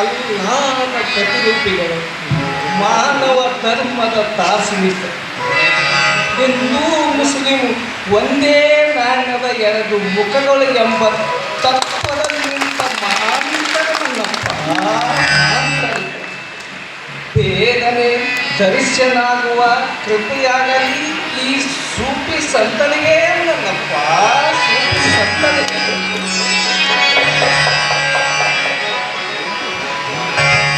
ಅಲ್ಲಾಹನ ಪ್ರತಿರೂಪಿಗಳು, ಮಾನವ ಧರ್ಮದ ದಾರ್ಶನಿಕ. ಹಿಂದೂ ಮುಸ್ಲಿಂ ಒಂದೇ ನಾಣ್ಯದ ಎರಡು ಮುಖಗಳು ಎಂಬ ತತ್ವದಲ್ಲಿ ನಿಂತ ಮಹಾಂತರನಪ್ಪ. ಬೇಗನೆ ದರ್ಶನಾಗುವ ಕೃಪೆಯಾಗಲಿ ಈ ಸೂಫಿ ಸಂತನಿಗೆ ನನ್ನಪ್ಪ, ಸೂಫಿ ಸಂತನಿಗೆ.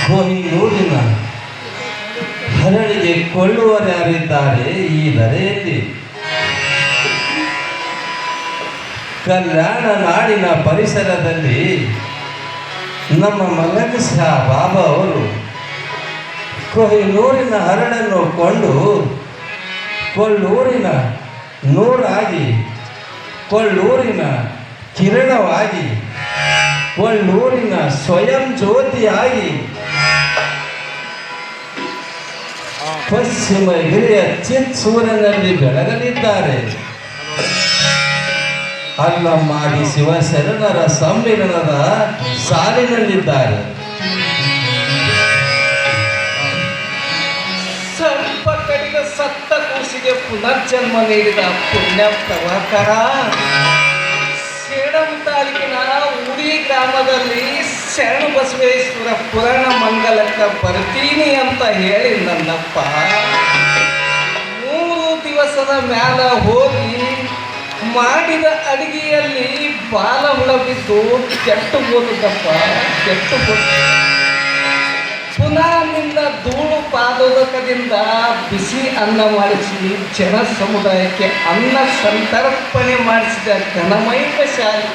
ಕೊಹಿನೂರಿನ ಹರಳಿಗೆ ಕೊಳ್ಳುವರ್ಯಾರಿದ್ದಾರೆ ಈ ಧರೆಯಲ್ಲಿ. ಕಲ್ಯಾಣ ನಾಡಿನ ಪರಿಸರದಲ್ಲಿ ನಮ್ಮ ಮಲಂಗ ಶಾ ಬಾಬಾ ಅವರು ಕೊಹಿನೂರಿನ ಹರಳನ್ನು ಕೊಂಡು ಕೊಳ್ಳೂರಿನ ನೂರಾಗಿ, ಕೊಳ್ಳೂರಿನ ಕಿರಣವಾಗಿ, ಕೊಳ್ಳೂರಿನ ಸ್ವಯಂ ಜ್ಯೋತಿಯಾಗಿ ಪಶ್ಚಿಮ ಗಿರಿಯ ಚಿತ್ಸೂರಿನಲ್ಲಿ ಬೆಳಗಲಿದ್ದಾರೆ. ಅಲ್ಲಮ್ಮಾಡಿ ಶಿವಶರಣರ ಸಮ್ಮಿಲನದ ಸಾಲಿನಲ್ಲಿದ್ದಾರೆ. ಸ್ವಲ್ಪ ಕಡಿದ ಸತ್ತ ಕೂಸಿಗೆ ಪುನರ್ಜನ್ಮ ನೀಡಿದ ಪುಣ್ಯ ಪ್ರಭಾಕರ. ಸೇಡಂ ತಾಲೂಕಿನ ಉಡಿ ಗ್ರಾಮದಲ್ಲಿ ಶರಣ ಬಸವೇಶ್ವರ ಪುರಾಣ ಮಂಗಲಕ್ಕೆ ಬರ್ತೀನಿ ಅಂತ ಹೇಳಿ ನನ್ನಪ್ಪ 3 ದಿವಸದ ಮ್ಯಾಲ ಹೋಗಿ ಮಾಡಿದ ಅಡಿಗೆಯಲ್ಲಿ ಬಾಲ ಹುಳ ಬಿದ್ದು ಕೆಟ್ಟು ಹೋದಪ್ಪ, ಕೆಟ್ಟು ಹೋದ. ಪುನಃ ನಿನ್ನ ಧೂಳು ಪಾದೋದಕದಿಂದ ಬಿಸಿ ಅನ್ನ ಮಾಡಿಸಿ ಜನ ಸಮುದಾಯಕ್ಕೆ ಅನ್ನ ಸಂತರ್ಪಣೆ ಮಾಡಿಸಿದ ಘನಮೈಕ ಶಾಲೆ